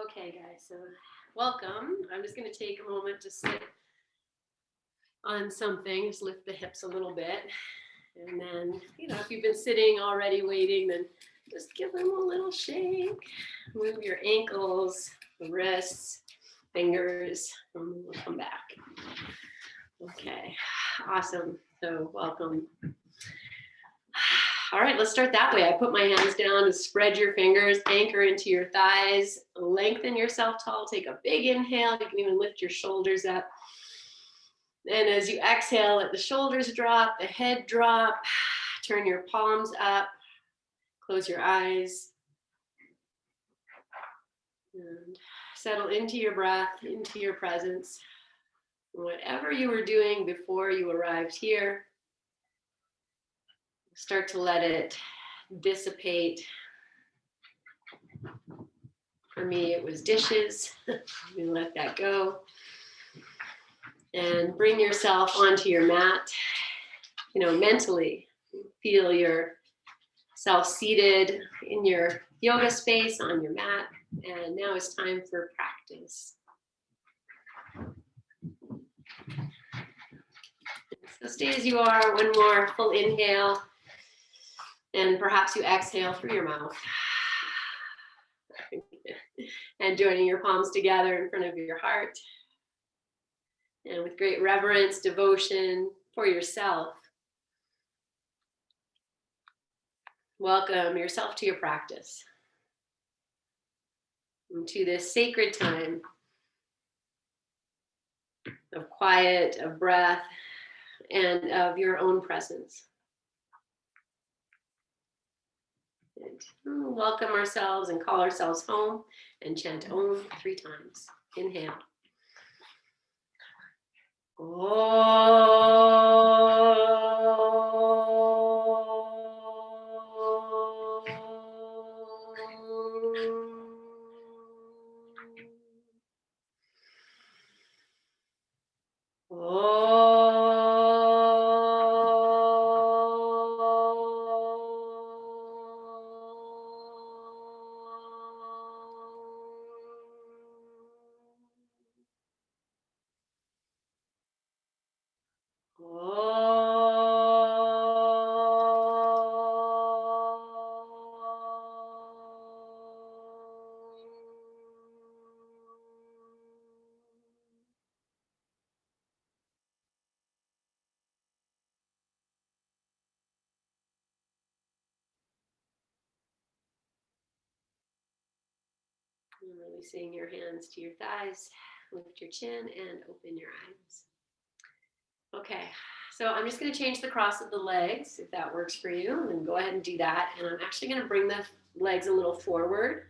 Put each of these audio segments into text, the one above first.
Okay, guys, so welcome. I'm just going to take a moment to sit on something, just lift the hips a little bit. And then, if you've been sitting already waiting, then just give them a little shake. Move your ankles, the wrists, fingers, and we'll come back. Okay, awesome. So welcome. All right, let's start that way. I put my hands down to spread your fingers, anchor into your thighs, lengthen yourself tall, take a big inhale. You can even lift your shoulders up. And as you exhale, let the shoulders drop, the head drop, turn your palms up, close your eyes, and settle into your breath, into your presence. Whatever you were doing before you arrived here, start to let it dissipate. For me, it was dishes. You let that go. And bring yourself onto your mat. Mentally, feel yourself seated in your yoga space on your mat. And now it's time for practice. So stay as you are. One more full inhale. And perhaps you exhale through your mouth. And joining your palms together in front of your heart. And with great reverence, devotion for yourself, welcome yourself to your practice. And to this sacred time of quiet, of breath, and of your own presence. And we'll welcome ourselves and call ourselves home and chant Om 3 times. Inhale. And releasing your hands to your thighs, lift your chin and open your eyes. Okay, so I'm just going to change the cross of the legs, if that works for you, and then go ahead and do that. And I'm actually going to bring the legs a little forward.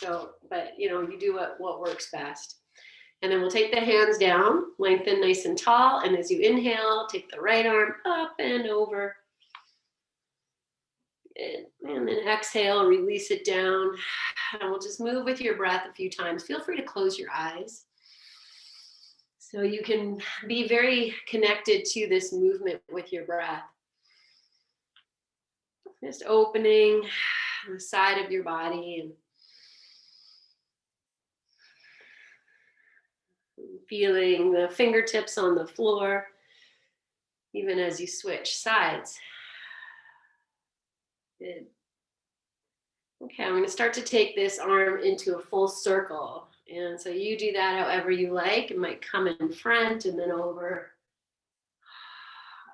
But you do what works best. And then we'll take the hands down, lengthen nice and tall. And as you inhale, take the right arm up and over. And then exhale, release it down. And we'll just move with your breath a few times. Feel free to close your eyes. So you can be very connected to this movement with your breath. Just opening the side of your body and feeling the fingertips on the floor, even as you switch sides. Good. Okay, I'm going to start to take this arm into a full circle. And so you do that however you like. It might come in front and then over.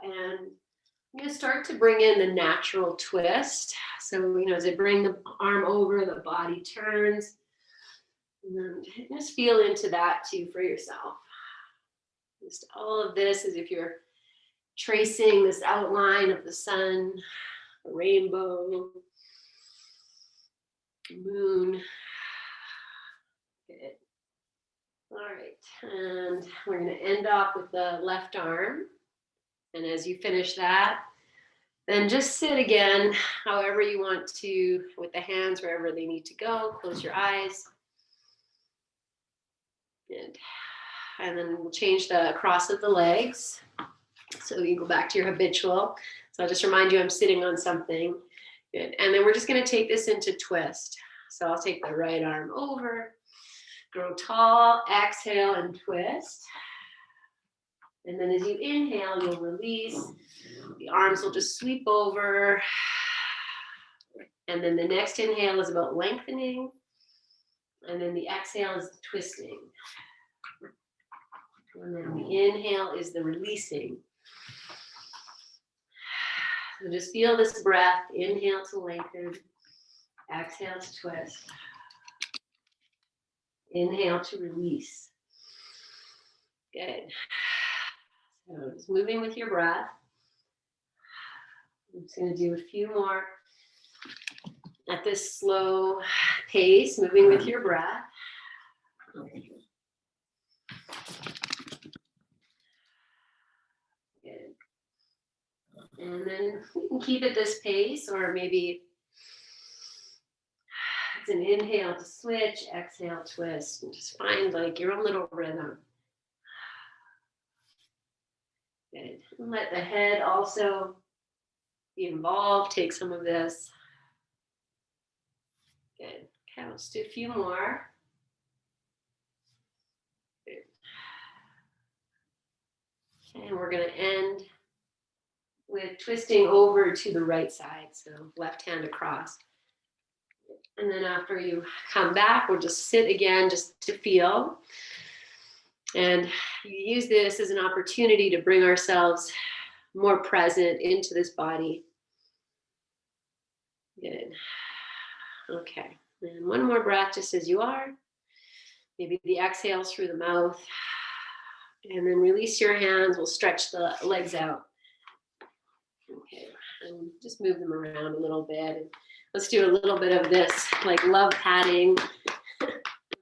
And I'm going to start to bring in the natural twist. So, as I bring the arm over, the body turns. And then just feel into that too for yourself. Just all of this as if you're tracing this outline of the sun, a rainbow, moon. Good. All right, and we're going to end off with the left arm. And as you finish that, then just sit again, however you want to, with the hands wherever they need to go. Close your eyes. Good. And then we'll change the cross of the legs. So you go back to your habitual. So I'll just remind you I'm sitting on something. Good. And then we're just going to take this into twist. So I'll take the right arm over. Grow tall, exhale and twist. And then as you inhale, you'll release. The arms will just sweep over. And then the next inhale is about lengthening. And then the exhale is the twisting. And then the inhale is the releasing. So just feel this breath. Inhale to lengthen. Exhale to twist. Inhale to release. Good. So just moving with your breath. I'm just going to do a few more at this slow pace, moving with your breath. Good. And then we can keep it this pace, or maybe it's an inhale to switch, exhale, twist, and just find like your own little rhythm. Good. And let the head also be involved. Take some of this. Good. Okay, let's do a few more. Good. Okay, and we're going to end with twisting over to the right side. So left hand across. And then after you come back, we'll just sit again just to feel. And you use this as an opportunity to bring ourselves more present into this body. Good. Okay. And one more breath just as you are. Maybe the exhale through the mouth. And then release your hands. We'll stretch the legs out. Okay. And just move them around a little bit. And let's do a little bit of this, like love patting we've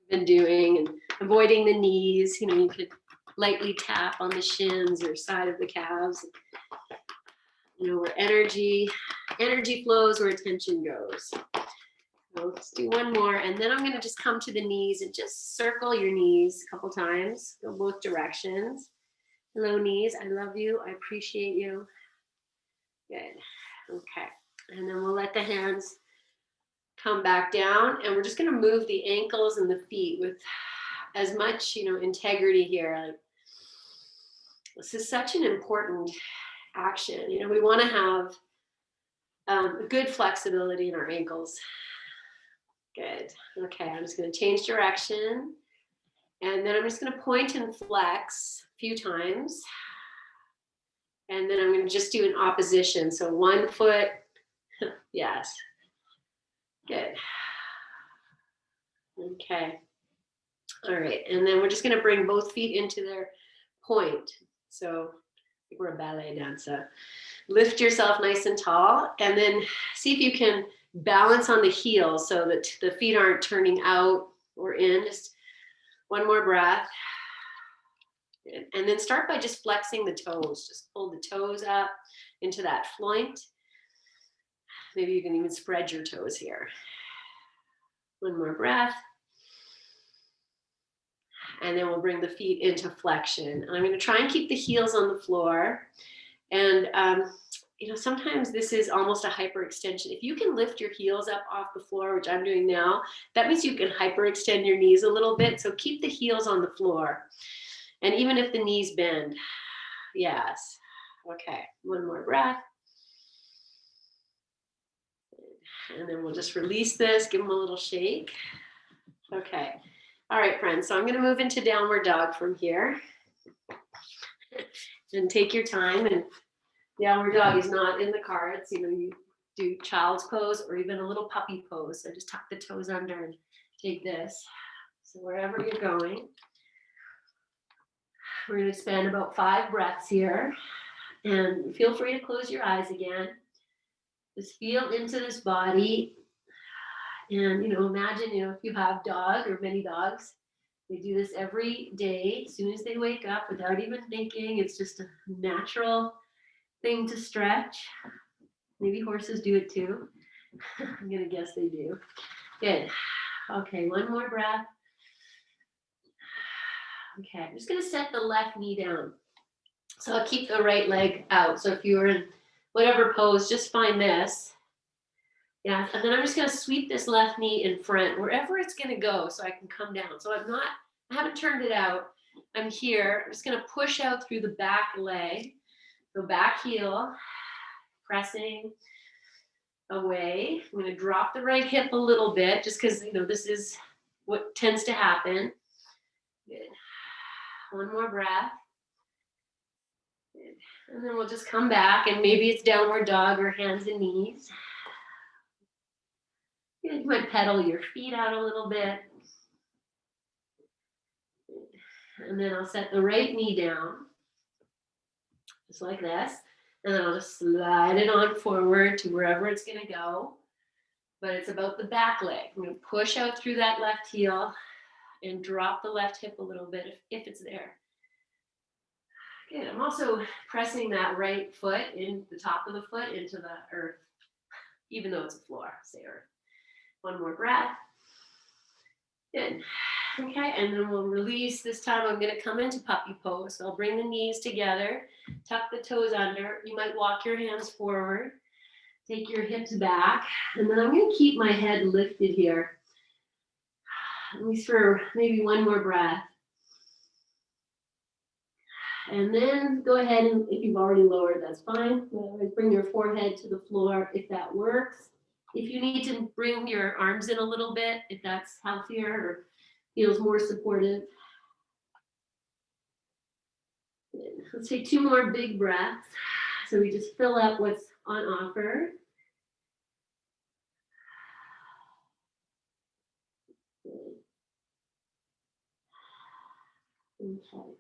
been doing, and avoiding the knees. You know, you could lightly tap on the shins or side of the calves. You know, where energy flows, where attention goes. So let's do one more, and then I'm going to just come to the knees and just circle your knees a couple times. Go both directions. Hello, knees. I love you. I appreciate you. Good. Okay. And then we'll let the hands come back down, and we're just going to move the ankles and the feet with as much, you know, integrity here. Like, this is such an important action. You know, we want to have good flexibility in our ankles. Good. Okay, I'm just going to change direction, and then I'm just going to point and flex a few times, and then I'm going to just do an opposition. So one foot. Yes. Good. Okay. All right. And then we're just going to bring both feet into their point. So we're a ballet dancer. Lift yourself nice and tall, and then see if you can balance on the heels so that the feet aren't turning out or in. Just one more breath. And then start by just flexing the toes. Just pull the toes up into that floint. Maybe you can even spread your toes here. One more breath. And then we'll bring the feet into flexion. And I'm going to try and keep the heels on the floor. And, you know, sometimes this is almost a hyperextension. If you can lift your heels up off the floor, which I'm doing now, that means you can hyperextend your knees a little bit. So keep the heels on the floor. And even if the knees bend. Yes. Okay. One more breath. And then we'll just release this, give them a little shake. Okay. All right, friends. So I'm going to move into downward dog from here. And take your time. And downward dog is not in the cards. You know, you do child's pose or even a little puppy pose. So just tuck the toes under and take this. So wherever you're going, we're going to spend about 5 breaths here. And feel free to close your eyes again. Just feel into this body. And, you know, imagine, you know, if you have dog or many dogs, they do this every day as soon as they wake up without even thinking. It's just a natural thing to stretch. Maybe horses do it too. I'm going to guess they do. Good. Okay, one more breath. Okay, I'm just going to set the left knee down. So I'll keep the right leg out. So if you were in whatever pose, just find this. Yeah, and then I'm just gonna sweep this left knee in front, wherever it's gonna go, so I can come down. So I haven't turned it out. I'm here. I'm just gonna push out through the back leg. So back heel, pressing away. I'm gonna drop the right hip a little bit, just because this is what tends to happen. Good. One more breath. Good. And then we'll just come back, and maybe it's downward dog or hands and knees. You might pedal your feet out a little bit. And then I'll set the right knee down, just like this. And then I'll just slide it on forward to wherever it's gonna go. But it's about the back leg. I'm gonna push out through that left heel and drop the left hip a little bit if it's there. Good, I'm also pressing that right foot in the top of the foot into the earth, even though it's a floor, say earth. One more breath. Good. Okay, and then we'll release. This time I'm gonna come into puppy pose. So I'll bring the knees together, tuck the toes under. You might walk your hands forward, take your hips back, and then I'm gonna keep my head lifted here, at least for maybe one more breath. And then go ahead, and if you've already lowered, that's fine. Bring your forehead to the floor if that works. If you need to bring your arms in a little bit, if that's healthier or feels more supportive. Let's take 2 more big breaths. So we just fill up what's on offer. Okay.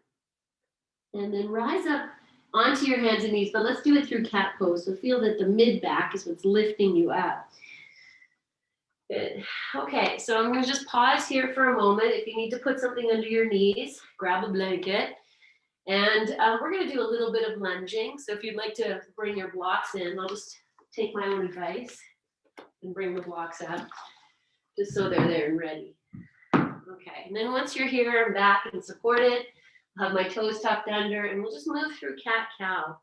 And then rise up onto your hands and knees, but let's do it through cat pose. So feel that the mid back is what's lifting you up. Good. Okay, so I'm going to just pause here for a moment. If you need to put something under your knees, grab a blanket. And we're going to do a little bit of lunging. So if you'd like to bring your blocks in, I'll just take my own advice and bring the blocks up, just so they're there and ready. Okay, and then once you're here and back and supported, I'll have my toes tucked under, and we'll just move through cat-cow.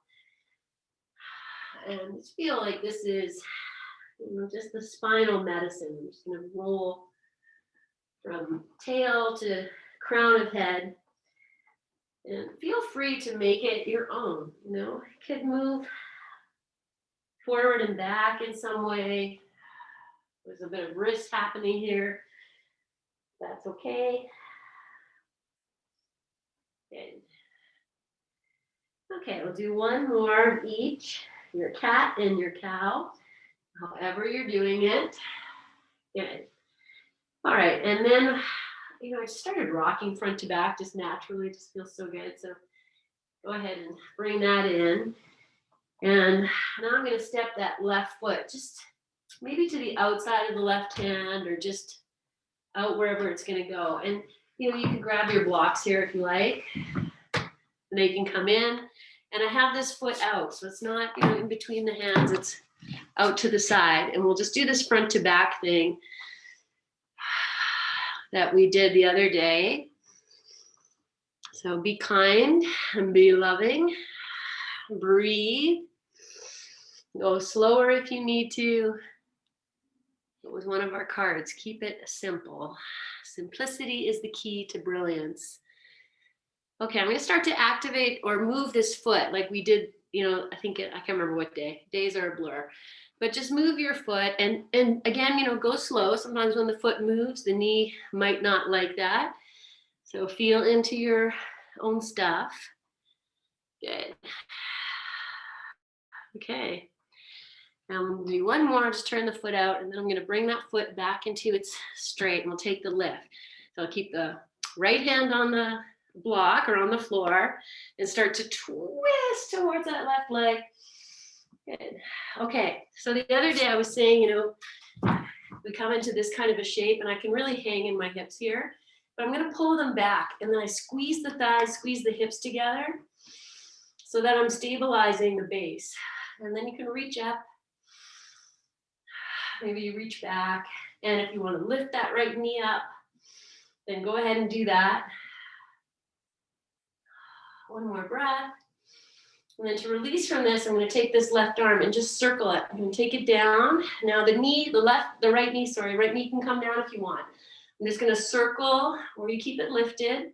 And just feel like this is just the spinal medicine. I'm just going to roll from tail to crown of head. And feel free to make it your own. You could move forward and back in some way. There's a bit of wrist happening here. That's okay. Good. Okay, we'll do one more of each. Your cat and your cow, however you're doing it. Good. All right, and then, I started rocking front to back just naturally. It just feels so good. So go ahead and bring that in. And now I'm going to step that left foot just maybe to the outside of the left hand, or just out wherever it's going to go. And you can grab your blocks here if you like. And they can come in. And I have this foot out, so it's not in between the hands, it's out to the side. And we'll just do this front to back thing that we did the other day. So be kind and be loving. Breathe. Go slower if you need to. It was one of our cards. Keep it simple. Simplicity is the key to brilliance. Okay, I'm going to start to activate or move this foot like we did, I can't remember what day. Days are a blur. But just move your foot, and again, go slow. Sometimes when the foot moves, the knee might not like that. So feel into your own stuff. Good. Okay. Now I'm going to do one more, just turn the foot out, and then I'm going to bring that foot back into its straight, and we'll take the lift. So I'll keep the right hand on the block or on the floor and start to twist towards that left leg. Good. Okay, so the other day I was saying, we come into this kind of a shape, and I can really hang in my hips here, but I'm going to pull them back, and then I squeeze the thighs, squeeze the hips together so that I'm stabilizing the base. And then you can reach up. Maybe you reach back, and if you want to lift that right knee up, then go ahead and do that. One more breath. And then to release from this, I'm going to take this left arm and just circle it. I'm going to take it down. Now the right knee can come down if you want. I'm just going to circle where you keep it lifted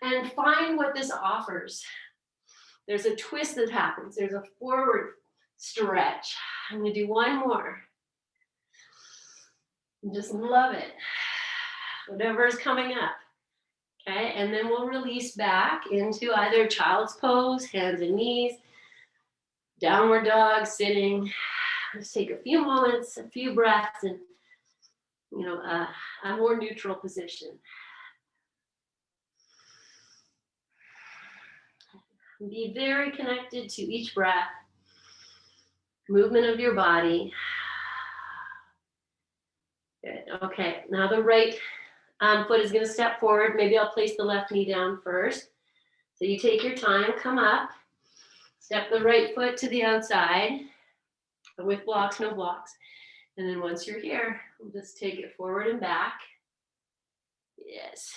and find what this offers. There's a twist that happens. There's a forward stretch. I'm going to do one more. And just love it. Whatever is coming up. Okay, and then we'll release back into either child's pose, hands and knees, downward dog, sitting. Let's take a few moments, a few breaths, and a more neutral position. Be very connected to each breath, movement of your body. Good. Okay, now the right foot is going to step forward. Maybe I'll place the left knee down first. So you take your time, come up, step the right foot to the outside, with blocks, no blocks. And then once you're here, we'll just take it forward and back. Yes.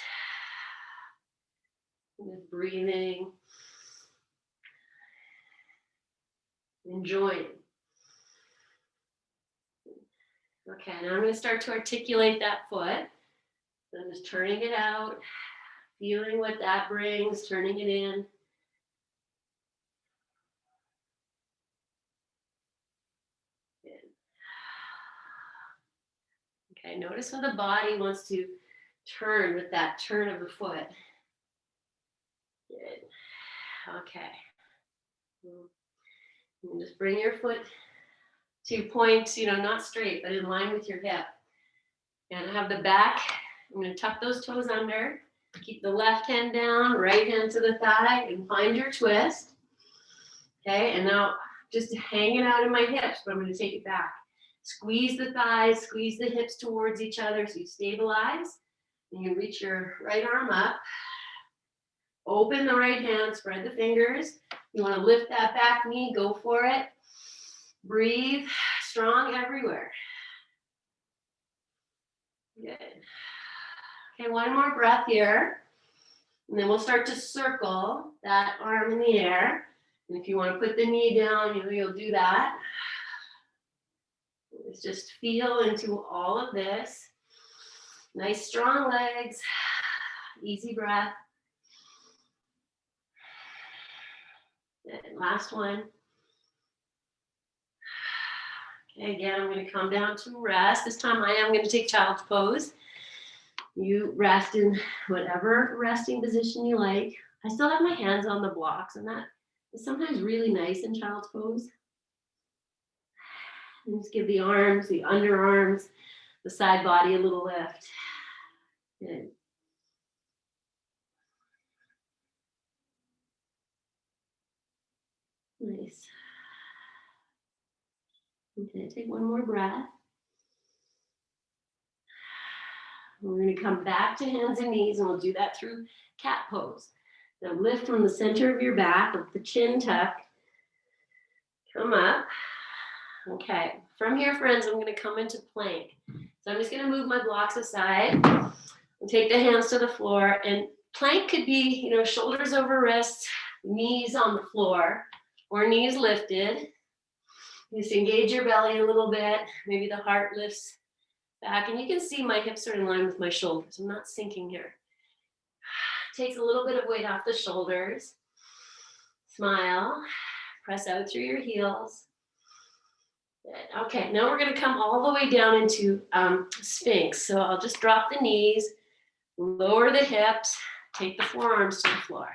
And just breathing. Enjoying. Okay, now I'm going to start to articulate that foot. So I'm just turning it out, feeling what that brings, turning it in. Good. Okay, notice how the body wants to turn with that turn of the foot. Good. Okay. And just bring your foot to point, not straight, but in line with your hip. And have the back. I'm going to tuck those toes under. Keep the left hand down, right hand to the thigh, and find your twist. Okay, and now just hanging out in my hips, but I'm going to take it back. Squeeze the thighs, squeeze the hips towards each other so you stabilize. And you reach your right arm up. Open the right hand, spread the fingers. You want to lift that back knee, go for it. Breathe, strong everywhere. Good. Okay, one more breath here. And then we'll start to circle that arm in the air. And if you want to put the knee down, you'll do that. Let's just feel into all of this. Nice strong legs. Easy breath. And last one. Okay, again, I'm going to come down to rest. This time I am going to take child's pose. You rest in whatever resting position you like. I still have my hands on the blocks, and that is sometimes really nice in child's pose. And just give the arms, the underarms, the side body a little lift. Good. Nice. Okay, take one more breath. We're going to come back to hands and knees, and we'll do that through cat pose. Now lift from the center of your back with the chin tuck. Come up. Okay, from here, friends, I'm going to come into plank. So I'm just going to move my blocks aside and take the hands to the floor. And plank could be, shoulders over wrists, knees on the floor, or knees lifted. Just engage your belly a little bit. Maybe the heart lifts back. And you can see my hips are in line with my shoulders. I'm not sinking here. Takes a little bit of weight off the shoulders. Smile. Press out through your heels. Good. Okay, now we're going to come all the way down into Sphinx. So I'll just drop the knees, lower the hips, take the forearms to the floor.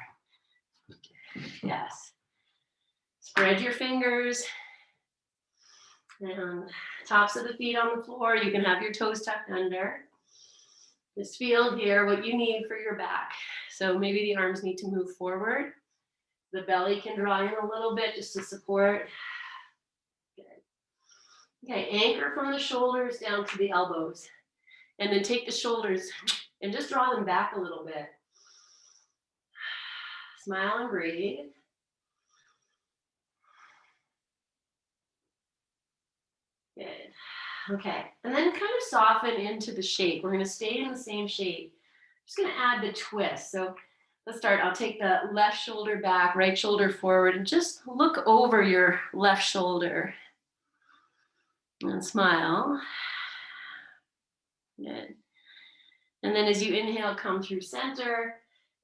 Yes. Spread your fingers. And tops of the feet on the floor. You can have your toes tucked under. Just feel here what you need for your back. So maybe the arms need to move forward. The belly can draw in a little bit just to support. Good. Okay, anchor from the shoulders down to the elbows. And then take the shoulders and just draw them back a little bit. Smile and breathe. Good. Okay, and then kind of soften into the shape. We're going to stay in the same shape. I'm just going to add the twist. So Let's start. I'll take the left shoulder back, right shoulder forward, and just look over your left shoulder. And smile. Good. And then as you inhale, come through center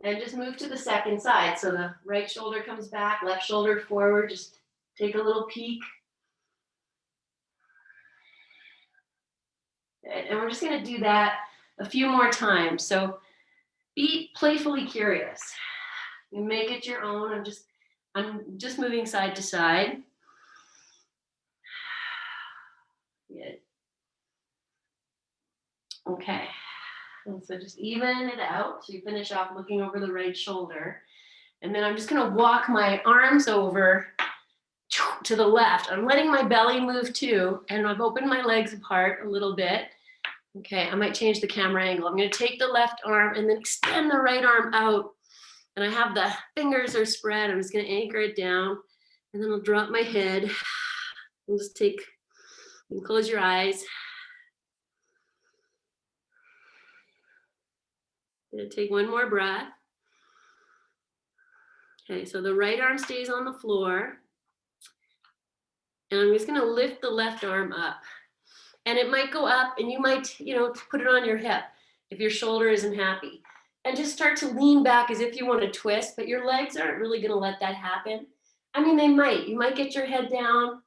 and just move to the second side. So the right shoulder comes back, left shoulder forward. Just take a little peek. Good. And we're just going to do that a few more times. So be playfully curious. You make it your own. I'm just moving side to side. Good. Okay. And so just even it out. So you finish off looking over the right shoulder. And then I'm just going to walk my arms over to the left. I'm letting my belly move too. And I've opened my legs apart a little bit. Okay, I might change the camera angle. I'm going to take the left arm and then extend the right arm out. And I have the fingers are spread. I'm just going to anchor it down. And then I'll drop my head. And just take, and close your eyes. Gonna take one more breath. Okay, so the right arm stays on the floor. And I'm just gonna lift the left arm up. And it might go up and you might, put it on your hip if your shoulder isn't happy. And just start to lean back as if you want to twist, but your legs aren't really gonna let that happen. I mean, they might. You might get your head down.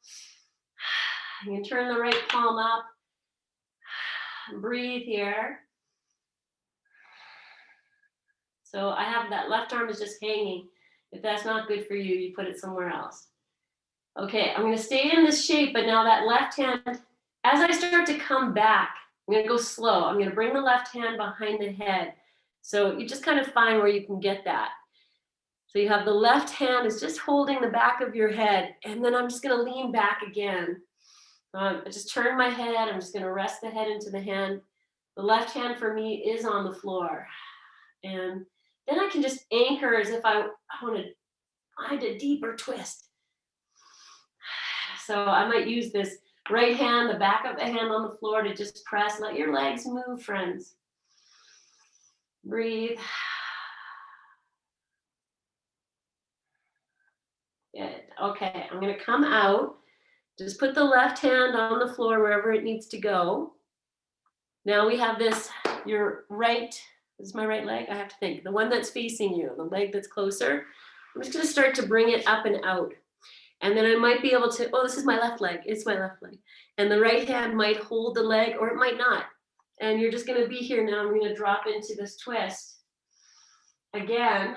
You can turn the right palm up. Breathe here. So I have that left arm is just hanging. If that's not good for you, you put it somewhere else. Okay, I'm going to stay in this shape, but now that left hand, as I start to come back, I'm going to go slow. I'm going to bring the left hand behind the head. So you just kind of find where you can get that. So you have the left hand is just holding the back of your head, and then I'm just going to lean back again. I just turn my head. I'm just going to rest the head into the hand. The left hand for me is on the floor. And then I can just anchor as if I want to find a deeper twist. So I might use this right hand, the back of the hand on the floor to just press. Let your legs move, friends. Breathe. Good. Okay, I'm going to come out. Just put the left hand on the floor wherever it needs to go. Now we have this, your right, this is my right leg, I have to think. The one that's facing you, the leg that's closer. I'm just going to start to bring it up and out. And then I might be able to, oh, this is my left leg. It's my left leg. And the right hand might hold the leg or it might not. And you're just going to be here now. I'm going to drop into this twist. Again,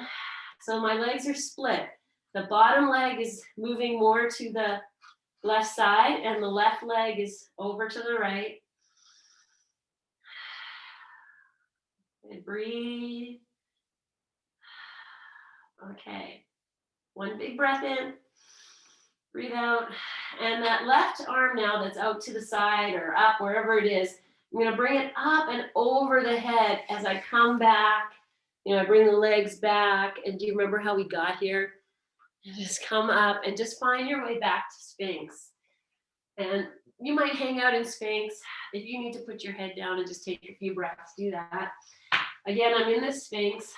so my legs are split. The bottom leg is moving more to the left side and the left leg is over to the right. And breathe. Okay. One big breath in. Breathe out. And that left arm now that's out to the side or up, wherever it is, I'm going to bring it up and over the head as I come back. I bring the legs back. And do you remember how we got here? And just come up and just find your way back to Sphinx. And you might hang out in Sphinx. If you need to put your head down and just take a few breaths, do that. Again, I'm in this Sphinx.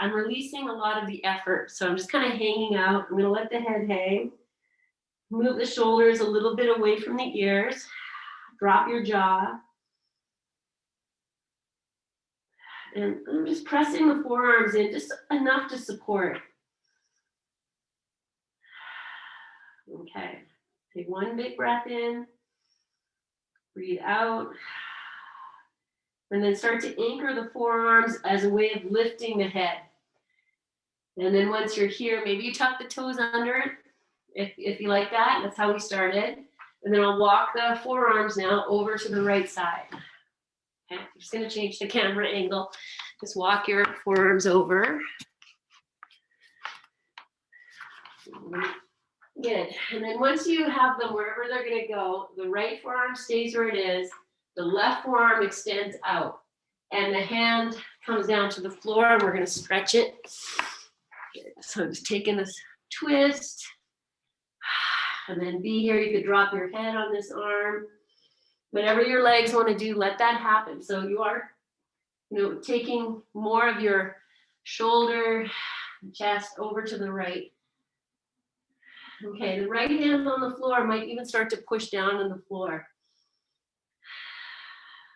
I'm releasing a lot of the effort. So I'm just kind of hanging out. I'm going to let the head hang. Move the shoulders a little bit away from the ears. Drop your jaw. And I'm just pressing the forearms in just enough to support. Okay. Take one big breath in. Breathe out. And then start to anchor the forearms as a way of lifting the head. And then once you're here, maybe you tuck the toes under it. If you like that, that's how we started. And then I'll walk the forearms now over to the right side. Okay, I'm just going to change the camera angle. Just walk your forearms over. Good. And then once you have them wherever they're going to go, the right forearm stays where it is. The left forearm extends out. And the hand comes down to the floor, and we're going to stretch it. Good. So I'm just taking this twist. And then be here. You could drop your head on this arm. Whatever your legs want to do, let that happen. So you are, taking more of your shoulder, chest over to the right. Okay, the right hand on the floor might even start to push down on the floor.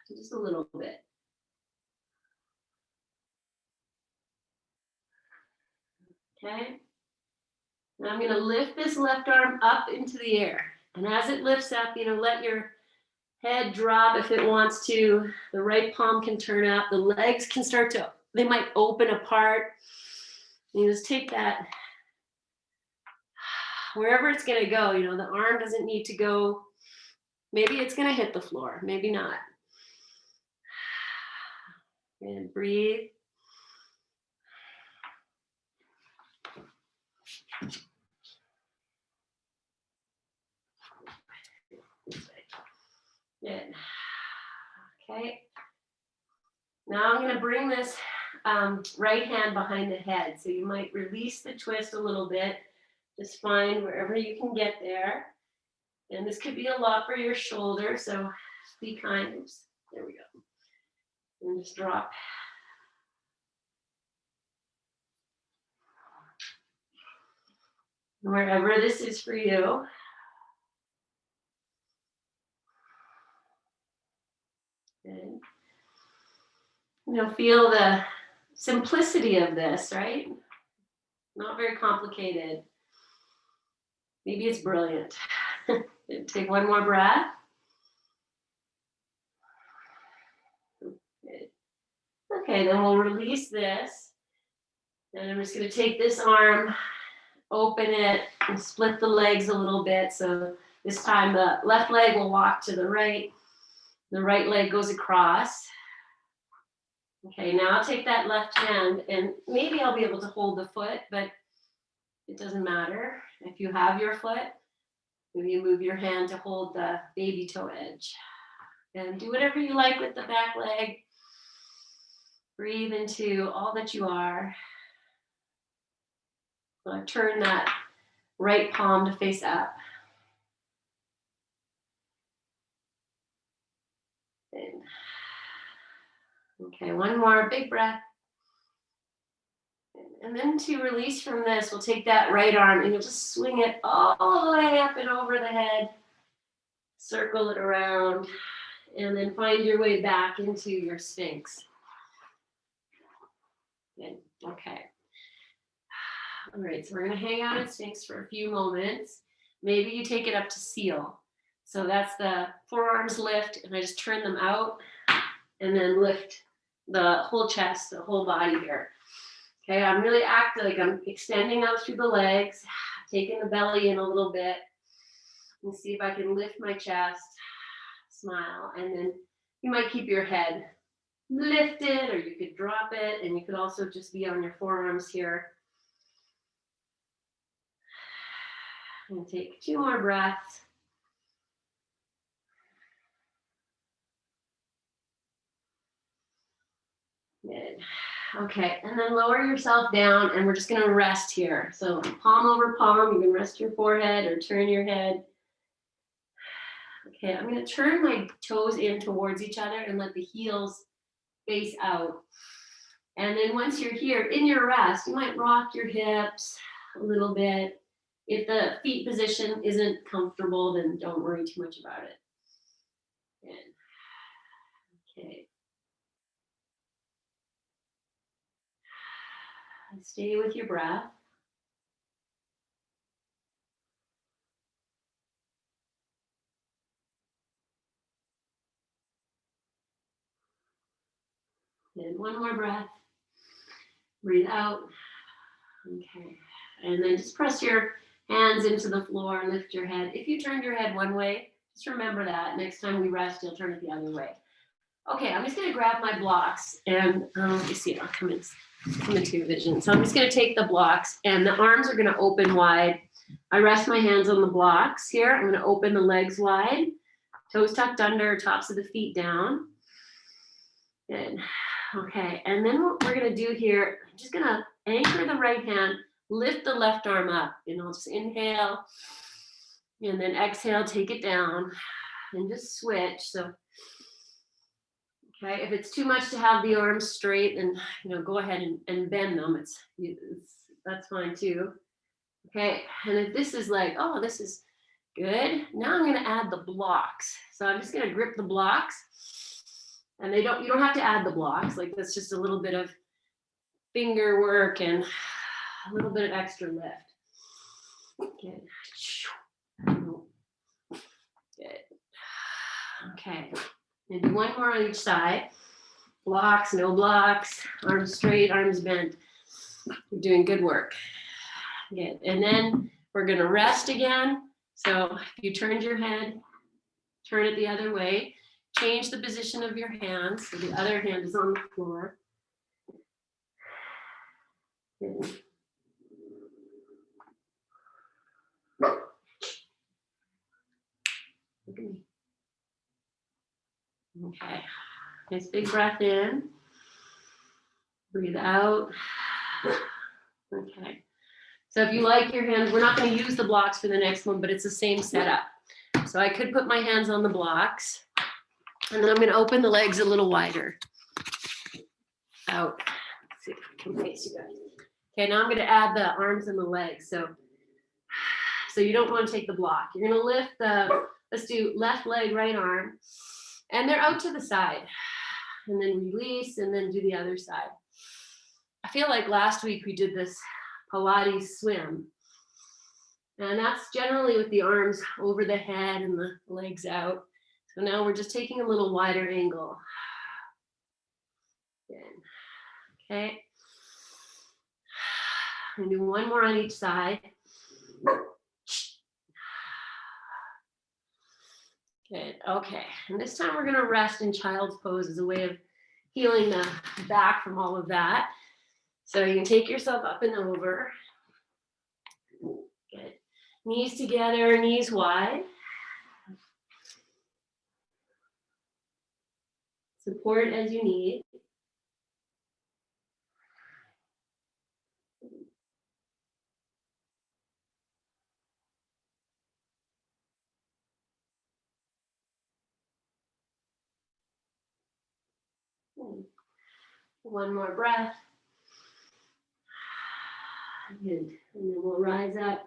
Just a little bit. Okay. Now I'm going to lift this left arm up into the air. And as it lifts up, let your head drop if it wants to. The right palm can turn up. The legs can start to, they might open apart. You just take that wherever it's going to go. The arm doesn't need to go. Maybe it's going to hit the floor, maybe not. And breathe. Good. Okay. Now I'm going to bring this right hand behind the head. So you might release the twist a little bit. Just find wherever you can get there. And this could be a lot for your shoulder, so be kind. Oops, there we go. And just drop. Wherever this is for you. And, feel the simplicity of this, right? Not very complicated. Maybe it's brilliant. Take one more breath. Okay, then we'll release this. And I'm just going to take this arm, open it, and split the legs a little bit. So this time the left leg will walk to the right leg goes across. Okay, now I'll take that left hand, and maybe I'll be able to hold the foot, but it doesn't matter. If you have your foot, maybe you move your hand to hold the baby toe edge. And do whatever you like with the back leg. Breathe into all that you are. Turn that right palm to face up. And, okay, one more big breath. And then to release from this, we'll take that right arm and you'll just swing it all the way up and over the head. Circle it around. And then find your way back into your Sphinx. Good. Okay. All right, so we're going to hang out in Sphinx for a few moments. Maybe you take it up to seal. So that's the forearms lift, and I just turn them out and then lift the whole chest, the whole body here. Okay, I'm really acting like I'm extending out through the legs, taking the belly in a little bit, and see if I can lift my chest, smile, and then you might keep your head lifted, or you could drop it, and you could also just be on your forearms here. And take 2 more breaths. Good. Okay, and then lower yourself down, and we're just going to rest here. So palm over palm, you can rest your forehead or turn your head. Okay, I'm going to turn my toes in towards each other and let the heels face out. And then once you're here in your rest, you might rock your hips a little bit. If the feet position isn't comfortable, then don't worry too much about it. Good. Okay. Stay with your breath. And one more breath. Breathe out. Okay. And then just press your hands into the floor and lift your head. If you turned your head one way, just remember that. Next time we rest, you'll turn it the other way. Okay, I'm just going to grab my blocks and let me see, I'll come into your vision. So I'm just going to take the blocks and the arms are going to open wide. I rest my hands on the blocks here. I'm going to open the legs wide, toes tucked under, tops of the feet down. Good. Okay, and then what we're going to do here, I'm just going to anchor the right hand, lift the left arm up, and I'll just inhale and then exhale, take it down and just switch. So, Okay, if it's too much to have the arms straight, then go ahead and bend them. That's fine too. Okay, and if this is like, oh, this is good, now I'm going to add the blocks. So I'm just going to grip the blocks, and you don't have to add the blocks. Like, that's just a little bit of finger work and a little bit of extra lift. Good. Good. Okay. And do one more on each side. Blocks, no blocks, arms straight, arms bent. You're doing good work. Good. And then we're going to rest again. So if you turned your head, turn it the other way. Change the position of your hands. So the other hand is on the floor. Good. Look at me. Okay. Nice big breath in. Breathe out. Okay. So if you like your hands, we're not going to use the blocks for the next one, but it's the same setup. So I could put my hands on the blocks, and then I'm going to open the legs a little wider. Out. Let's see if I can face you guys. Okay, now I'm going to add the arms and the legs. So you don't want to take the block. You're going to lift let's do left leg, right arm, and they're out to the side. And then release, and then do the other side. I feel like last week we did this Pilates swim. And that's generally with the arms over the head and the legs out. So now we're just taking a little wider angle. Good. Okay. I'm gonna do one more on each side. Good. Okay. And this time we're going to rest in child's pose as a way of healing the back from all of that. So you can take yourself up and over. Good. Knees together, knees wide. Support as you need. One more breath. Good. And then we'll rise up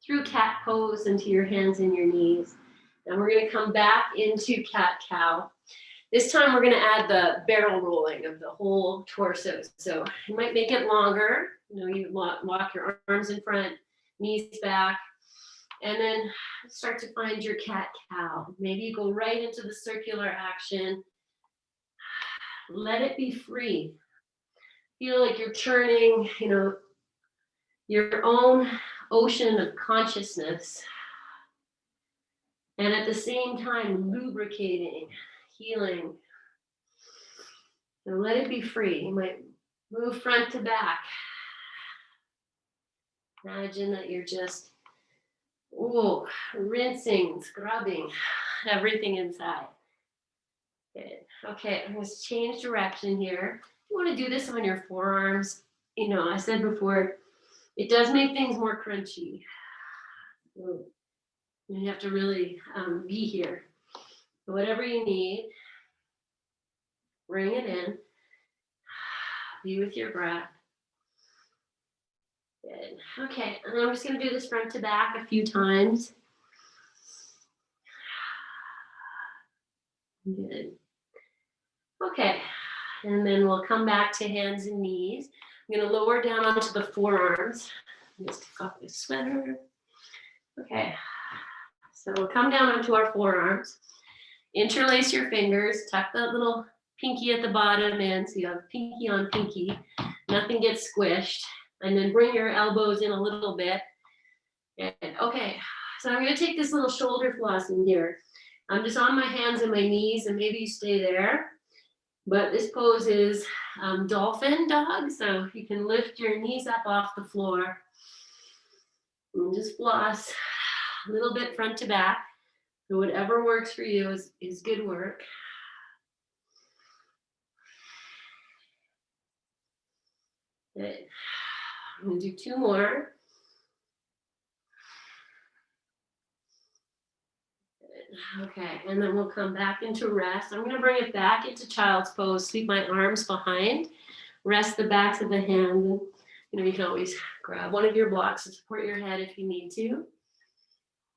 through cat pose into your hands and your knees. And we're going to come back into cat-cow. This time we're going to add the barrel rolling of the whole torso. So you might make it longer. You walk your arms in front, knees back, and then start to find your cat-cow. Maybe you go right into the circular action. Let it be free. Feel like you're churning, your own ocean of consciousness. And at the same time, lubricating, healing. So let it be free. You might move front to back. Imagine that you're just, rinsing, scrubbing everything inside. Good. Okay, I'm going to change direction here. You want to do this on your forearms. I said before, it does make things more crunchy. You have to really be here. So whatever you need, bring it in. Be with your breath. Good. Okay, and I'm just going to do this front to back a few times. Good. Okay, and then we'll come back to hands and knees. I'm going to lower down onto the forearms. Just take off this sweater. Okay, so we'll come down onto our forearms. Interlace your fingers, tuck that little pinky at the bottom in, so you have pinky on pinky. Nothing gets squished. And then bring your elbows in a little bit. And, okay, so I'm going to take this little shoulder floss in here. I'm just on my hands and my knees, and maybe you stay there. But this pose is dolphin dog, so you can lift your knees up off the floor. And just floss a little bit front to back. So whatever works for you is good work. Good. I'm going to do two more. Good. Okay, and then we'll come back into rest. I'm gonna bring it back into child's pose, sweep my arms behind, rest the backs of the hands, and you can always grab one of your blocks to support your head if you need to.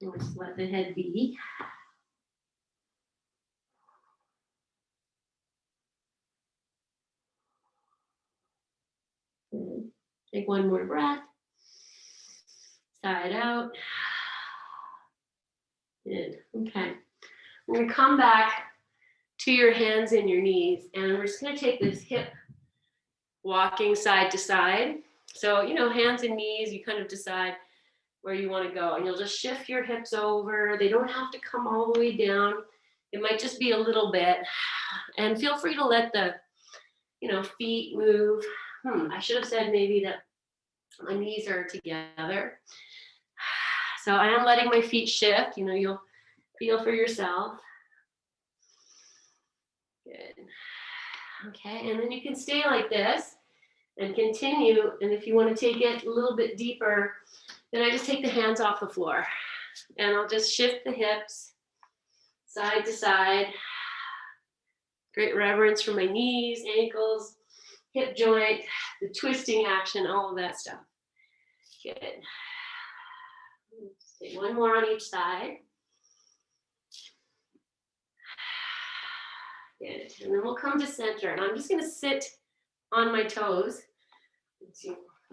And just let the head be. Good. Take one more breath. Sigh it out. Good. Okay. I'm going to come back to your hands and your knees, and we're just going to take this hip walking side to side. So, hands and knees, you kind of decide where you want to go, and you'll just shift your hips over. They don't have to come all the way down. It might just be a little bit, and feel free to let the, feet move. I should have said maybe that my knees are together. So I am letting my feet shift. You'll feel for yourself. Good. Okay, and then you can stay like this and continue. And if you want to take it a little bit deeper, then I just take the hands off the floor and I'll just shift the hips side to side. Great reverence for my knees, ankles, hip joint, the twisting action, all of that stuff. Good. Just take one more on each side. Good. And then we'll come to center. And I'm just going to sit on my toes.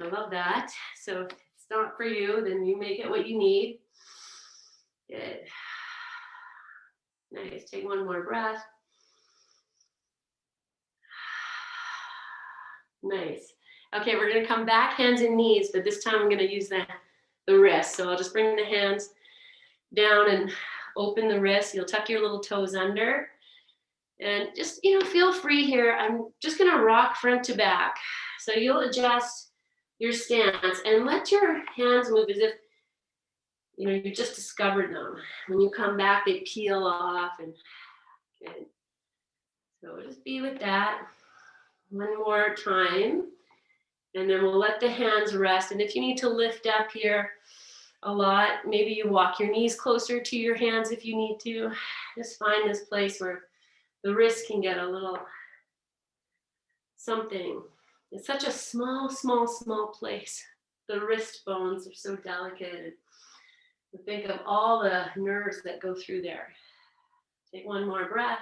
I love that. So if it's not for you, then you make it what you need. Good. Nice. Take one more breath. Nice. Okay, we're going to come back, hands and knees, but this time I'm going to use the wrist. So I'll just bring the hands down and open the wrist. You'll tuck your little toes under. And just, feel free here. I'm just going to rock front to back. So you'll adjust your stance and let your hands move as if, you just discovered them. When you come back, they peel off. And good. So just be with that. One more time. And then we'll let the hands rest. And if you need to lift up here a lot, maybe you walk your knees closer to your hands if you need to. Just find this place where the wrist can get a little something. It's such a small, small, small place. The wrist bones are so delicate. And think of all the nerves that go through there. Take one more breath.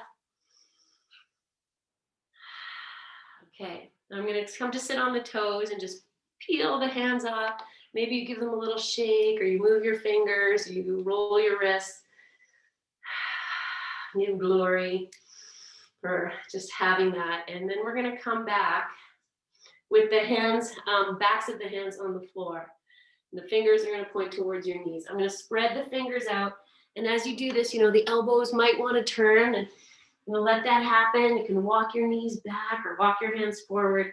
Okay, I'm going to come to sit on the toes and just peel the hands off. Maybe you give them a little shake, or you move your fingers, or you roll your wrists. Give glory for just having that. And then we're going to come back with the hands, backs of the hands on the floor. And the fingers are going to point towards your knees. I'm going to spread the fingers out. And as you do this, the elbows might want to turn, and let that happen. You can walk your knees back or walk your hands forward.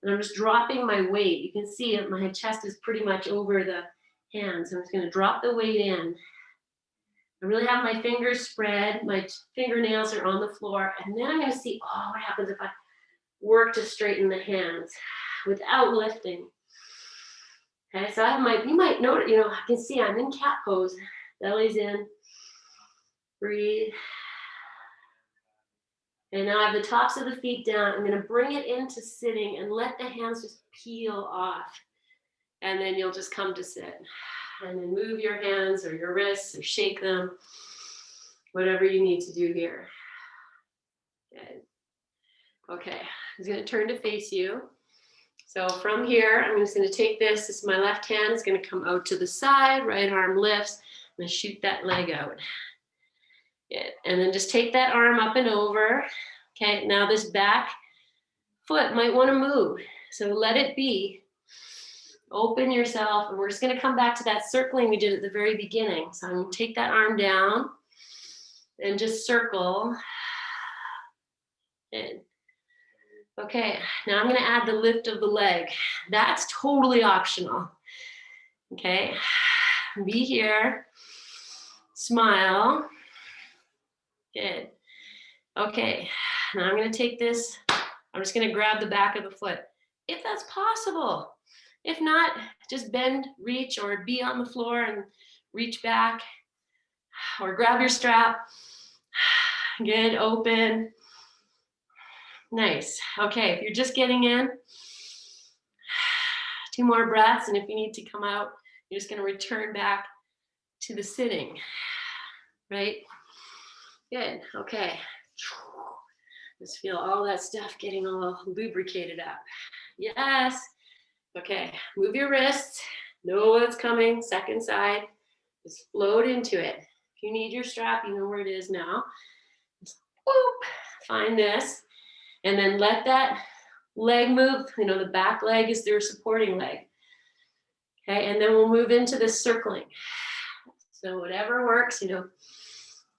And I'm just dropping my weight. You can see it, my chest is pretty much over the hands. I'm just going to drop the weight in. I really have my fingers spread. My fingernails are on the floor. And then I'm going to see, what happens if I work to straighten the hands without lifting. Okay, so you might notice, I can see I'm in cat pose. Belly's in. Breathe. And now I have the tops of the feet down. I'm going to bring it into sitting and let the hands just peel off. And then you'll just come to sit. And then move your hands or your wrists or shake them. Whatever you need to do here. Good. Okay, I'm going to turn to face you. So from here, I'm just going to take this. This is my left hand. It's going to come out to the side. Right arm lifts. I'm going to shoot that leg out. Good. And then just take that arm up and over. Okay, now this back foot might want to move. So let it be. Open yourself. And we're just going to come back to that circling we did at the very beginning. So I'm going to take that arm down and just circle. Good. Okay, now I'm going to add the lift of the leg. That's totally optional. Okay, be here. Smile. Good. Okay, now I'm going to take this. I'm just going to grab the back of the foot, if that's possible. If not, just bend, reach, or be on the floor and reach back. Or grab your strap. Good, open. Nice. Okay, if you're just getting in, 2 more breaths, and if you need to come out, you're just gonna return back to the sitting, right? Good, okay. Just feel all that stuff getting all lubricated up. Yes. Okay, move your wrists. Know what's coming, second side. Just float into it. If you need your strap, you know where it is now. Just whoop, find this. And then let that leg move. You know, the back leg is their supporting leg. Okay, and then we'll move into this circling. So whatever works, you know,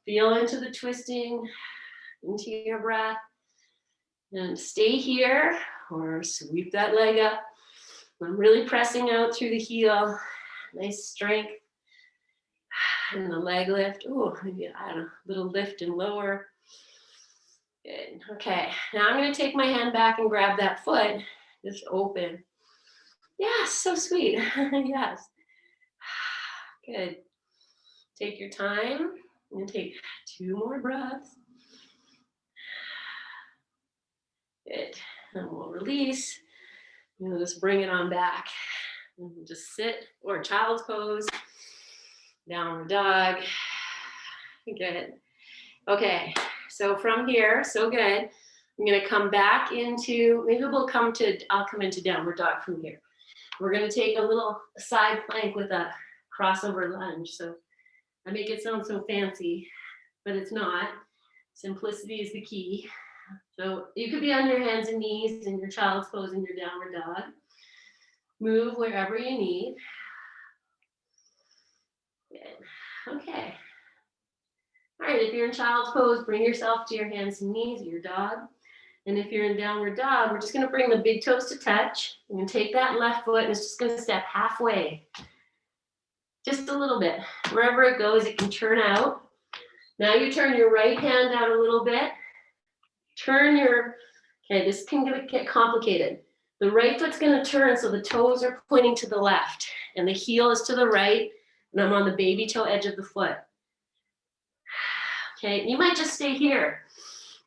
feel into the twisting, into your breath. And stay here or sweep that leg up. I'm really pressing out through the heel. Nice strength. And the leg lift. Oh, maybe add a little lift and lower. Good. Okay. Now I'm going to take my hand back and grab that foot. Just open. Yes, so sweet. Yes. Good. Take your time and take 2 more breaths. Good. And we'll release. You'll just bring it on back. And just sit or child's pose. Downward dog. Good. Okay. So from here, so good. I'm going to come back into, maybe we'll come to, I'll come into downward dog from here. We're going to take a little side plank with a crossover lunge. So I make it sound so fancy, but it's not. Simplicity is the key. So you could be on your hands and knees in your child's pose in your downward dog. Move wherever you need. Good. Okay. All right, if you're in child's pose, bring yourself to your hands and knees, your dog. And if you're in downward dog, we're just going to bring the big toes to touch. You're going to take that left foot and it's just going to step halfway. Just a little bit. Wherever it goes, it can turn out. Now you turn your right hand out a little bit. Turn your, okay, this can get complicated. The right foot's going to turn so the toes are pointing to the left and the heel is to the right and I'm on the baby toe edge of the foot. Okay, you might just stay here.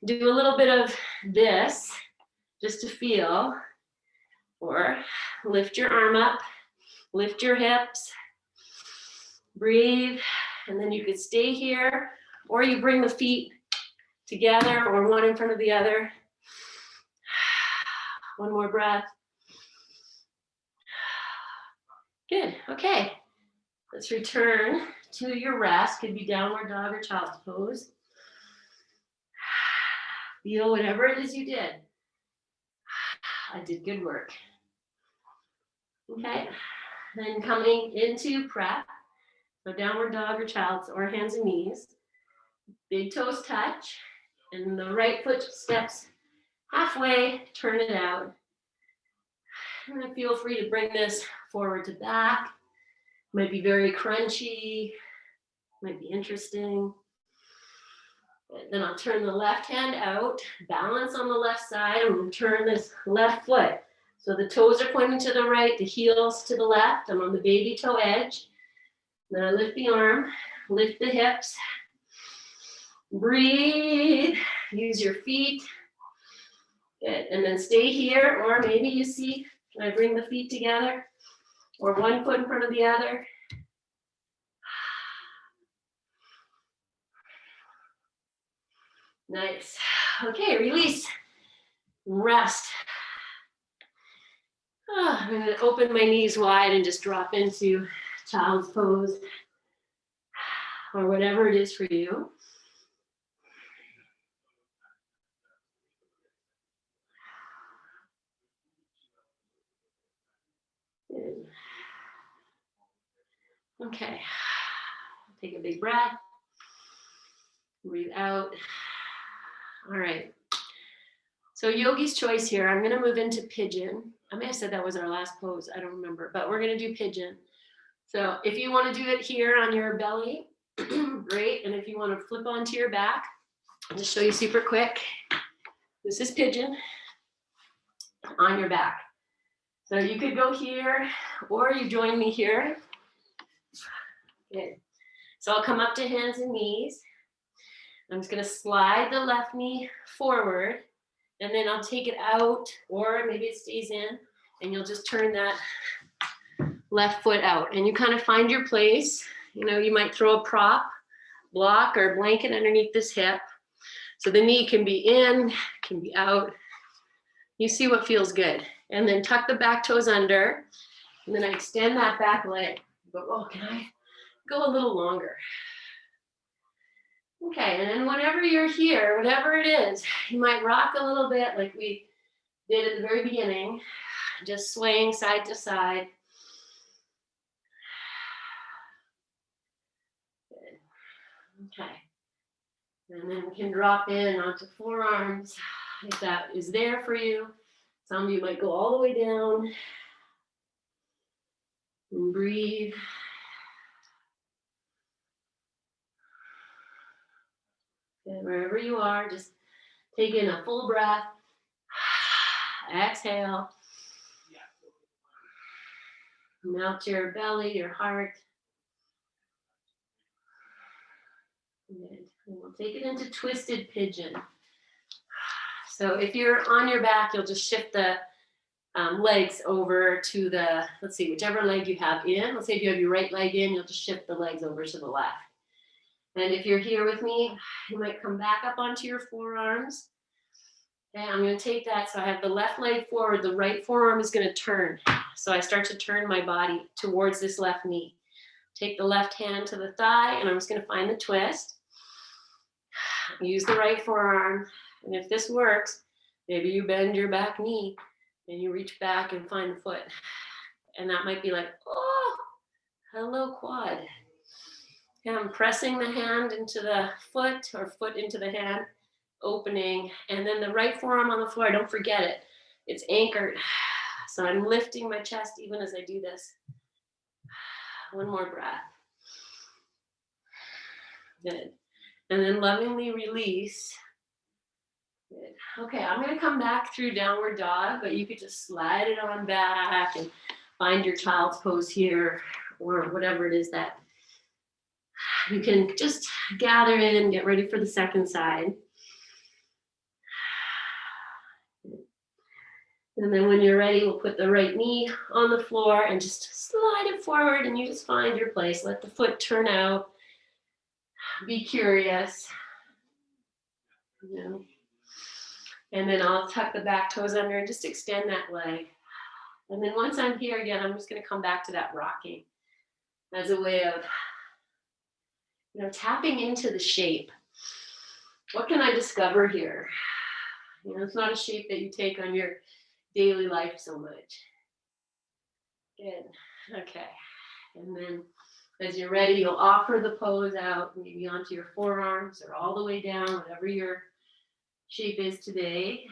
Do a little bit of this just to feel, or lift your arm up, lift your hips, breathe, and then you could stay here, or you bring the feet together or one in front of the other. One more breath. Good, okay. Let's return to your rest. Could be downward dog or child's pose. Feel whatever it is you did. I did good work. Okay, then coming into prep. So downward dog or child's or hands and knees. Big toes touch. And the right foot steps halfway, turn it out. And then feel free to bring this forward to back. Might be very crunchy, might be interesting. Then I'll turn the left hand out, balance on the left side, and we'll turn this left foot. So the toes are pointing to the right, the heels to the left. I'm on the baby toe edge. Then I lift the arm, lift the hips. Breathe, use your feet. Good. And then stay here, or maybe you see, I bring the feet together, or one foot in front of the other. Nice. Okay, release. Rest. I'm going to open my knees wide and just drop into child's pose, or whatever it is for you. Good. Okay. Take a big breath. Breathe out. All right. So yogi's choice here. I'm going to move into pigeon. I may have said that was our last pose. I don't remember, but we're going to do pigeon. So if you want to do it here on your belly, great. And if you want to flip onto your back, I'll just show you super quick. This is pigeon on your back. So you could go here or you join me here. Good. So I'll come up to hands and knees. I'm just gonna slide the left knee forward, and then I'll take it out, or maybe it stays in, and you'll just turn that left foot out. And you kind of find your place. You know, you might throw a prop, block, or blanket underneath this hip. So the knee can be in, can be out. You see what feels good. And then tuck the back toes under. And then I extend that back leg. Go, oh, can I go a little longer? Okay, and then whenever you're here, whatever it is, you might rock a little bit like we did at the very beginning, just swaying side to side. Good. Okay. And then we can drop in onto forearms if that is there for you. Some of you might go all the way down. And breathe. And wherever you are, just take in a full breath. Exhale. Melt your belly, your heart. Good. And we'll take it into twisted pigeon. So if you're on your back, you'll just shift the legs over to the, let's see, whichever leg you have in. Let's say if you have your right leg in, you'll just shift the legs over to the left. And if you're here with me, you might come back up onto your forearms. Okay, I'm going to take that. So I have the left leg forward. The right forearm is going to turn. So I start to turn my body towards this left knee. Take the left hand to the thigh, and I'm just going to find the twist. Use the right forearm. And if this works, maybe you bend your back knee and you reach back and find the foot. And that might be like, oh, hello, quad. And I'm pressing the hand into the foot or foot into the hand, opening. And then the right forearm on the floor, don't forget it. It's anchored. So I'm lifting my chest even as I do this. One more breath. Good. And then lovingly release. Good. Okay, I'm going to come back through downward dog, but you could just slide it on back and find your child's pose here, or whatever it is that you can just gather in, get ready for the second side. And then when you're ready, we'll put the right knee on the floor and just slide it forward, and you just find your place. Let the foot turn out. Be curious. You know. And then I'll tuck the back toes under and just extend that leg. And then once I'm here again, I'm just going to come back to that rocking as a way of, you know, tapping into the shape. What can I discover here? You know, it's not a shape that you take on your daily life so much. Good. Okay. And then as you're ready, you'll offer the pose out, maybe onto your forearms or all the way down, whatever your shape is today.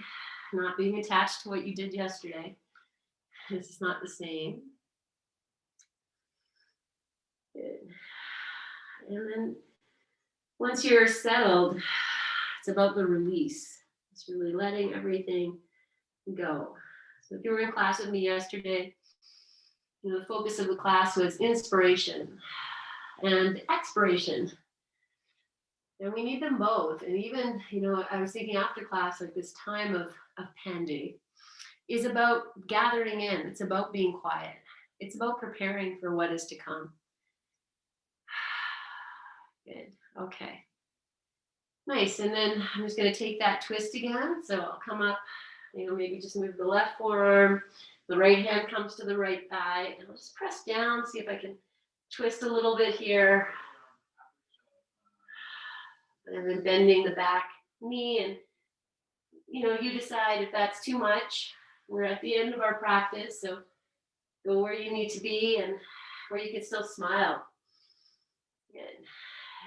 Not being attached to what you did yesterday. This is not the same. Good. And then once you're settled, it's about the release. It's really letting everything go. So if you were in class with me yesterday, you know, the focus of the class was inspiration and expiration. And we need them both. And even, you know, I was thinking after class, like this time of pending is about gathering in. It's about being quiet. It's about preparing for what is to come. Good. Okay. Nice. And then I'm just going to take that twist again. So I'll come up, you know, maybe just move the left forearm. The right hand comes to the right thigh. And I'll just press down, see if I can twist a little bit here. And then bending the back knee. And, you know, you decide if that's too much. We're at the end of our practice. So go where you need to be and where you can still smile. Good.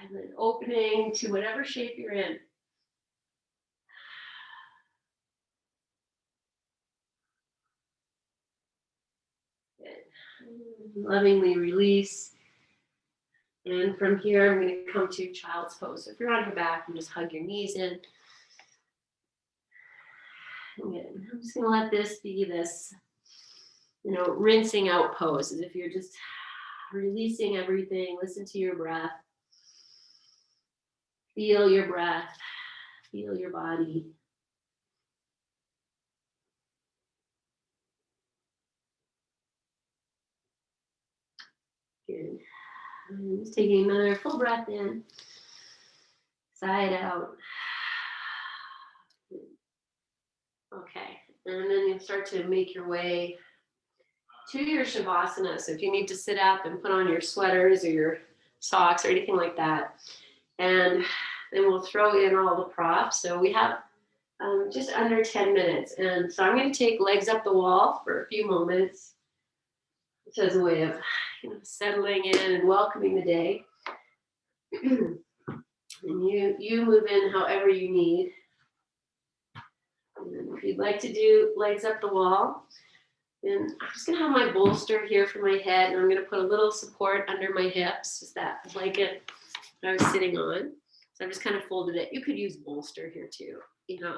And then opening to whatever shape you're in. Good. Lovingly release. And from here, I'm going to come to child's pose. So if you're on your back, you just hug your knees in. Good. I'm just going to let this be this, you know, rinsing out pose, as if you're just releasing everything. Listen to your breath. Feel your breath, feel your body. Good. And just taking another full breath in, side out. Okay, and then you start to make your way to your Shavasana. So if you need to sit up and put on your sweaters or your socks or anything like that, and then we'll throw in all the props. So we have just under 10 minutes. And so I'm going to take legs up the wall for a few moments, just as a way of settling in and welcoming the day. And you move in however you need. And if you'd like to do legs up the wall, then I'm just going to have my bolster here for my head, and I'm going to put a little support under my hips, just that blanket that I was sitting on. So I just kind of folded it. You could use bolster here too,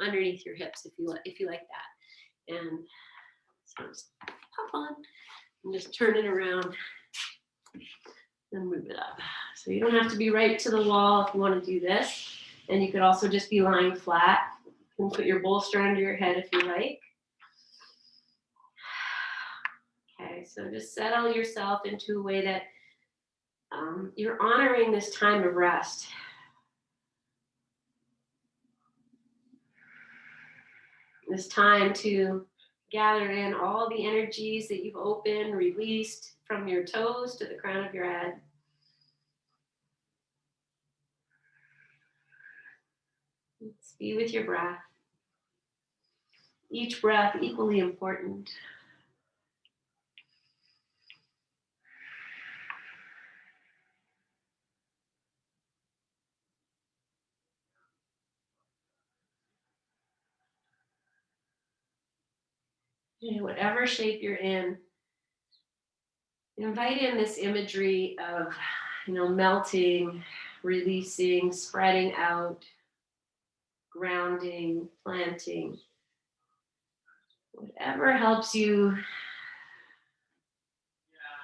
underneath your hips if you like that. And so just pop on and just turn it around and move it up. So you don't have to be right to the wall if you want to do this. And you could also just be lying flat and put your bolster under your head if you like. Okay, so just settle yourself into a way that you're honoring this time of rest. This time to gather in all the energies that you've opened, released from your toes to the crown of your head. Let's be with your breath. Each breath equally important. Whatever shape you're in, invite in this imagery of, melting, releasing, spreading out, grounding, planting. Whatever helps you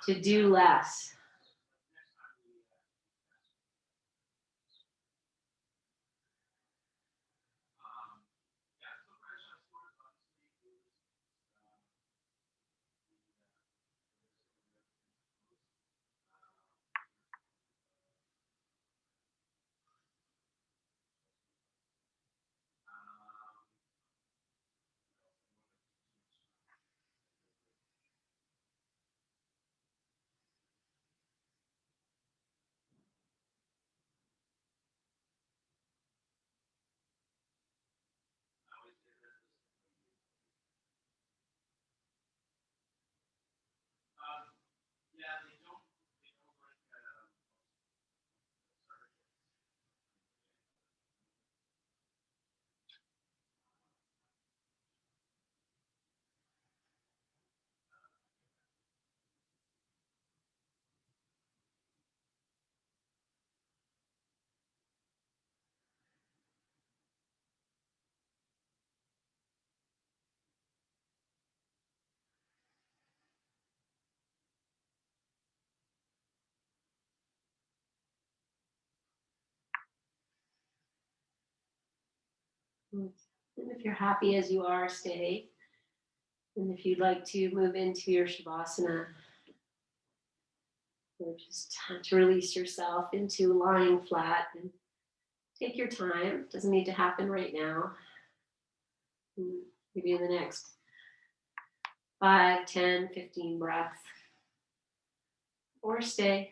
to do less. And if you're happy as you are, stay. And if you'd like to move into your Shavasana, or just to release yourself into lying flat, and take your time. It doesn't need to happen right now. Maybe in the next 5, 10, 15 breaths. Or stay.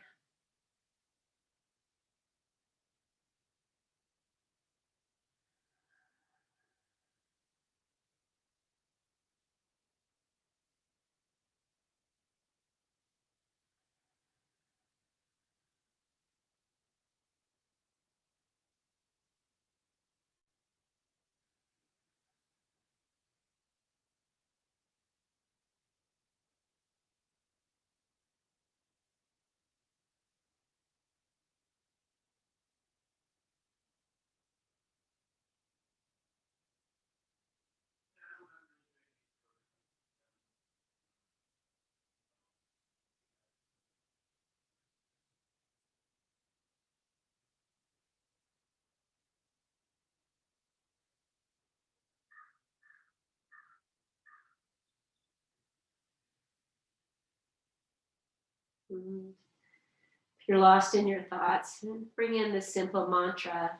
If you're lost in your thoughts, bring in the simple mantra,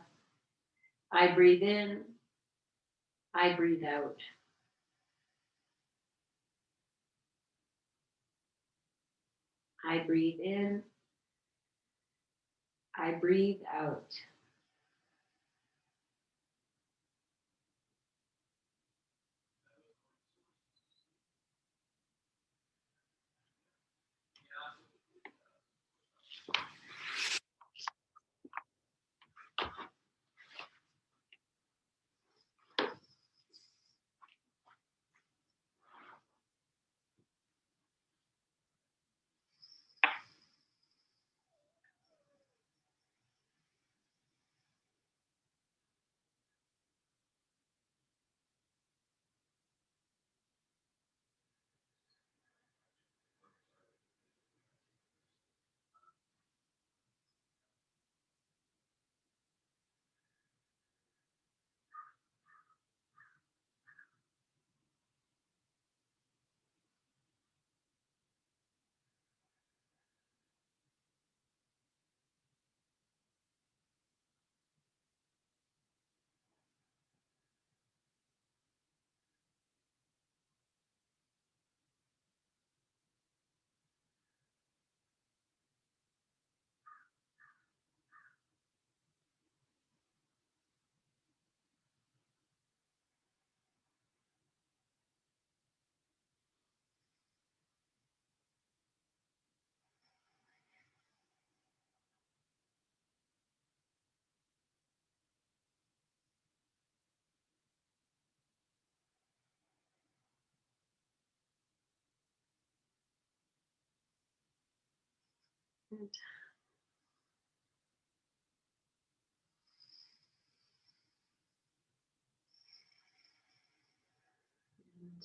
I breathe in, I breathe out. I breathe in, I breathe out.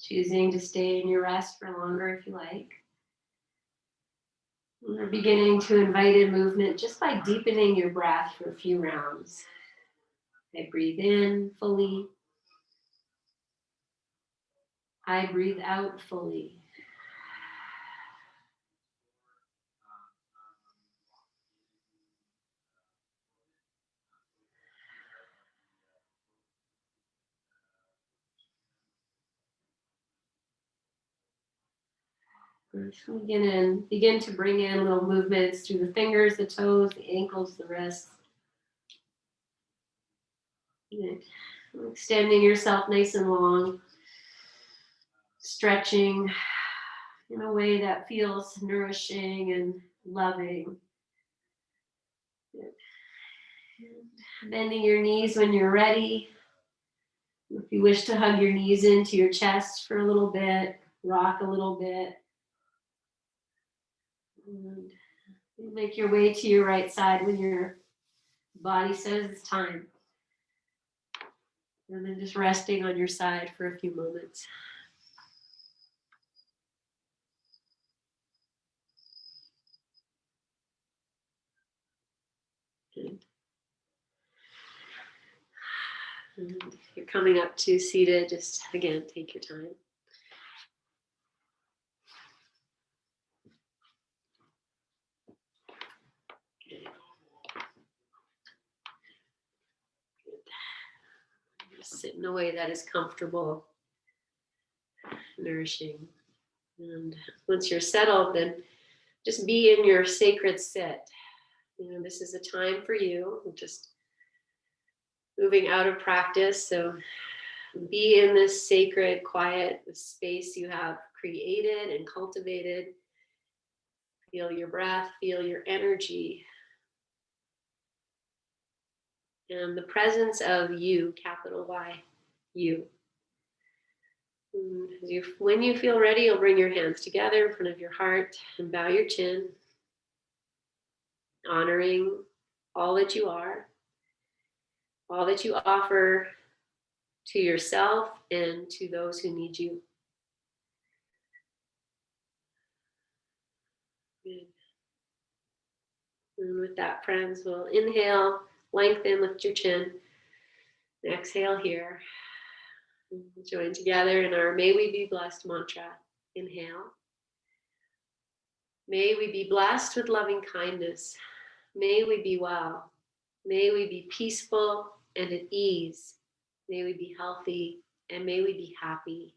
Choosing to stay in your rest for longer if you like. We're beginning to invite in movement just by deepening your breath for a few rounds. I breathe in fully. I breathe out fully. Begin to bring in little movements through the fingers, the toes, the ankles, the wrists. Extending yourself nice and long. Stretching in a way that feels nourishing and loving. Bending your knees when you're ready. If you wish to hug your knees into your chest for a little bit, rock a little bit. And make your way to your right side when your body says it's time. And then just resting on your side for a few moments. Good. And if you're coming up to seated, just again, take your time. Just sit in a way that is comfortable, nourishing. And once you're settled, then just be in your sacred sit. This is a time for you, just moving out of practice. So be in this sacred, quiet space you have created and cultivated. Feel your breath, feel your energy, and the presence of you, capital Y, you. When you feel ready, you'll bring your hands together in front of your heart and bow your chin, honoring all that you are, all that you offer to yourself and to those who need you. Good. And with that, friends, we'll inhale, lengthen, lift your chin. Exhale here. Join together in our May We Be Blessed mantra. Inhale. May we be blessed with loving kindness. May we be well. May we be peaceful and at ease. May we be healthy and may we be happy.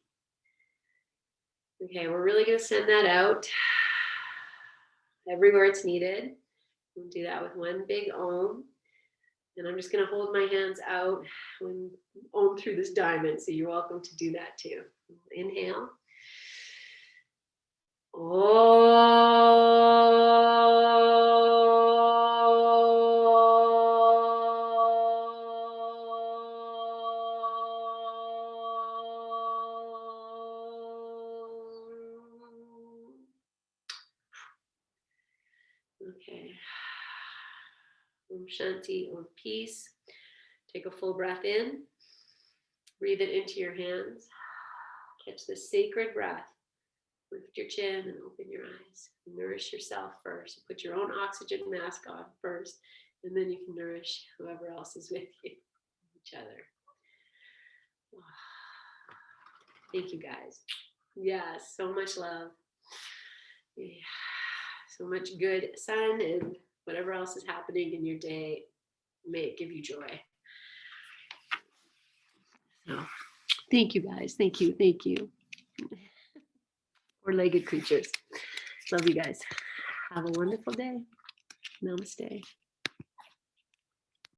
Okay, we're really going to send that out everywhere it's needed. We'll do that with one big Om. And I'm just going to hold my hands out and Om through this diamond. So you're welcome to do that too. Inhale. Okay. Om Shanti, Om Peace. Take a full breath in. Breathe it into your hands. Catch the sacred breath. Lift your chin and open your eyes. Nourish yourself first. Put your own oxygen mask on first, and then you can nourish whoever else is with you, each other. Thank you, guys. Yeah, so much love. Yeah, so much good sun and whatever else is happening in your day, may it give you joy. So, thank you, guys. Thank you. Thank you. Four-legged creatures. Love you guys. Have a wonderful day. Namaste.